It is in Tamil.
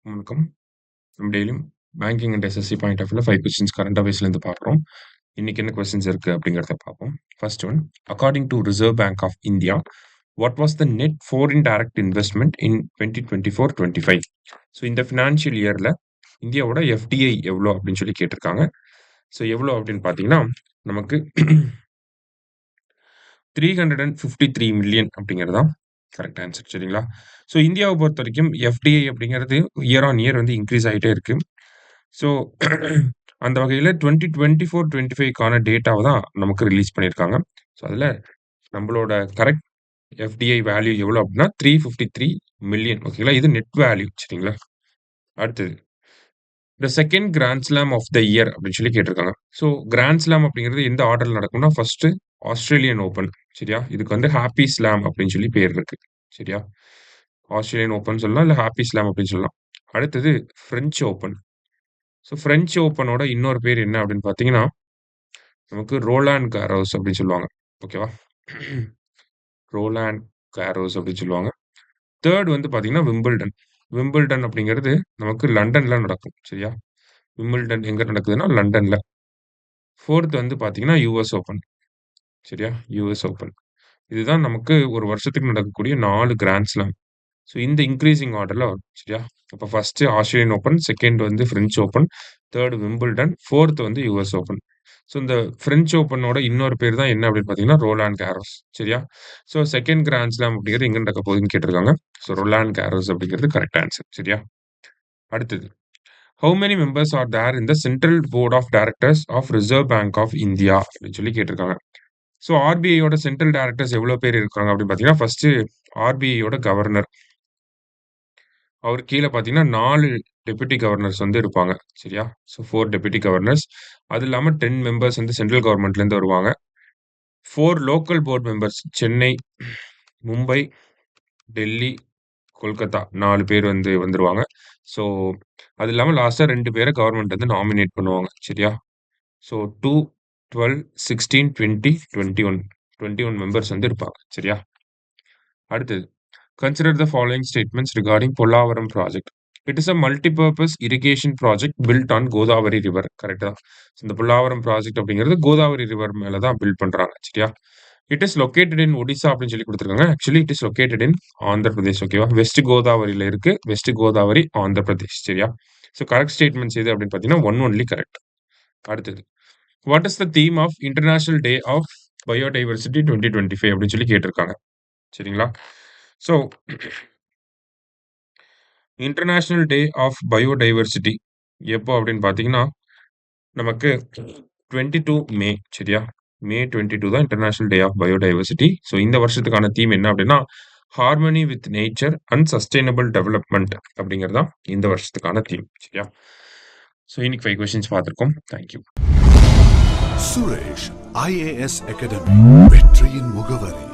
வணக்கம். நம்ம டெய்லியும் banking and SSC point of வியூல 5 கொஸ்டின்ஸ் கரண்ட் அஃபேர்ஸ்லேருந்து பார்க்குறோம். இன்னைக்கு என்ன கொஸ்டின்ஸ் இருக்கு அப்படிங்கிறத பார்ப்போம். First one, according to Reserve Bank of India, what was the net foreign direct investment in 2024-25? ஸோ இந்த ஃபினான்ஷியல் இயர்ல இந்தியாவோட எஃப்டிஐ எவ்வளோ அப்படின்னு சொல்லி கேட்டிருக்காங்க. ஸோ எவ்வளோ அப்படின்னு பார்த்தீங்கன்னா நமக்கு 353 மில்லியன் அப்படிங்கிறது தான் கரெக்ட் ஆன்சர். சரிங்களா? ஸோ இந்தியாவை பொறுத்த வரைக்கும் எஃப்டிஐ அப்படிங்கிறது இயர் ஆன் இயர் வந்து இன்க்ரீஸ் ஆகிட்டே இருக்கு. ஸோ அந்த வகையில் 2024-25க்கான டேட்டாவை தான் நமக்கு ரிலீஸ் பண்ணியிருக்காங்க. ஸோ அதில் நம்மளோட கரெக்ட் எஃப்டிஐ வேல்யூ எவ்வளோ அப்படின்னா 353 மில்லியன். ஓகேங்களா? இது நெட் வேல்யூ. சரிங்களா? அடுத்தது, the second grand slam of the year அப்படின்னு சொல்லி கேட்டிருக்காங்க. ஸோ கிராண்ட் ஸ்லாம் அப்படிங்கிறது எந்த ஆர்டரில் நடக்கும்னா ஃபர்ஸ்ட் ஆஸ்திரேலியன் ஓப்பன். சரியா? இதுக்கு வந்து ஹாப்பி ஸ்லாம் அப்படின்னு சொல்லி பேர் இருக்கு. சரியா? ஆஸ்திரேலியன் ஓப்பன் சொல்லலாம், இல்லை ஹாப்பி ஸ்லாம் அப்படின்னு சொல்லலாம். அடுத்தது ஃப்ரெஞ்ச் ஓப்பன். ஸோ ஃப்ரெஞ்ச் ஓப்பனோட இன்னொரு பேர் என்ன அப்படின்னு பார்த்தீங்கன்னா நமக்கு ரோலாண்ட் காரோஸ் அப்படின்னு சொல்லுவாங்க. ஓகேவா? ரோலாண்ட் காரோஸ் அப்படின்னு சொல்லுவாங்க. தேர்ட் வந்து பார்த்தீங்கன்னா விம்பிள்டன். விம்பிள்டன் அப்படிங்கிறது நமக்கு லண்டன்ல நடக்கும். சரியா? விம்பிள்டன் எங்க நடக்குதுன்னா லண்டன்ல. ஃபோர்த் வந்து பார்த்தீங்கன்னா யூஎஸ் ஓப்பன். சரியா? US open. இதுதான் நமக்கு ஒரு வருஷத்துக்கு நடக்கக்கூடிய 4 கிராண்ட் ஸ்லாம். ஸோ இந்த இன்க்ரீசிங் ஆர்டர்ல வரும். சரியா? அப்போ ஃபர்ஸ்ட் ஆஸ்திரேலியன் ஓப்பன், செகண்ட் வந்து French open, third Wimbledon, fourth வந்து யூஎஸ் ஓப்பன். ஸோ இந்த ஃப்ரெஞ்ச் ஓப்பனோட இன்னொரு பேர் தான் என்ன அப்படின்னு பார்த்தீங்கன்னா ரோலாண்ட் கேரோஸ். சரியா? ஸோ செகண்ட் கிராண்ட் ஸ்லாம் அப்படிங்கிறது எங்க நடக்க போகுதுன்னு கேட்டிருக்காங்க. ஸோ ரோலாண்ட் கேரோஸ் அப்படிங்கிறது கரெக்ட் ஆன்சர். சரியா? அடுத்தது, how many members are there in the central board of directors of Reserve Bank of India அப்படின்னு சொல்லி கேட்டிருக்காங்க. ஸோ ஆர்பிஐயோட சென்ட்ரல் டைரக்டர்ஸ் எவ்வளோ பேர் இருக்காங்க அப்படின்னு பார்த்தீங்கன்னா ஃபர்ஸ்ட் ஆர்பிஐயோட கவர்னர். அவர் கீழ பார்த்தீங்கன்னா 4 டெப்யூட்டி கவர்னர்ஸ் வந்து இருப்பாங்க. சரியா? So 4 deputy governors. அது இல்லாம 10 மெம்பர்ஸ் வந்து சென்ட்ரல் கவர்ன்மெண்ட்லேருந்து வருவாங்க. 4 local board members Chennai, Mumbai, Delhi, Kolkata 4 பேர் வந்து வந்துருவாங்க. ஸோ அது இல்லாம லாஸ்ட்டா 2 பேர கவர்ன்மெண்ட் வந்து நாமினேட் பண்ணுவாங்க. சரியா? ஸோ 2, 12, 16, 20, 21 மெம்பர்ஸ் வந்து இருப்பாங்க. சரியா? அடுத்தது, consider the following statements regarding Polavaram project. It is a multi-purpose irrigation project built on Godavari river. கரெக்டா? இந்த பொல்லாவரம் ப்ராஜெக்ட் அப்படிங்கிறது கோதாவரி ரிவர் மேல தான் பில்ட் பண்றாங்க. சரியா? It is located in Odisha அப்படின்னு சொல்லி கொடுத்துருக்காங்க. Actually it is located in Andhra Pradesh. ஓகேவா? வெஸ்ட் கோதாவரியில இருக்கு. வெஸ்ட் கோதாவரி, ஆந்திர பிரதேஷ். சரியா? ஸோ கரெக்ட் ஸ்டேட்மெண்ட்ஸ் எது அப்படின்னு பார்த்தீங்கன்னா ஒன் ஒன்லி கரெக்ட். அடுத்தது, what is the theme of international day of biodiversity 2025 அப்படின்னு சொல்லி கேட்டிருக்காங்க. சரிங்களா? So international day of biodiversity எப்போ அப்படின்னு பார்த்தீங்கன்னா நமக்கு 22 மே. சரியா? மே 22 தான் international day of biodiversity. So இந்த வருஷத்துக்கான தீம் என்ன அப்படின்னா harmony with nature and sustainable development அப்படிங்கிறது தான் இந்த வருஷத்துக்கான தீம். சரியா? ஸோ இன்னைக்கு 5 கொஸ்டின்ஸ் பார்த்துருக்கோம். தேங்க்யூ. சுரேஷ் IAS அகாடமி, வெற்றியின் முகவரி.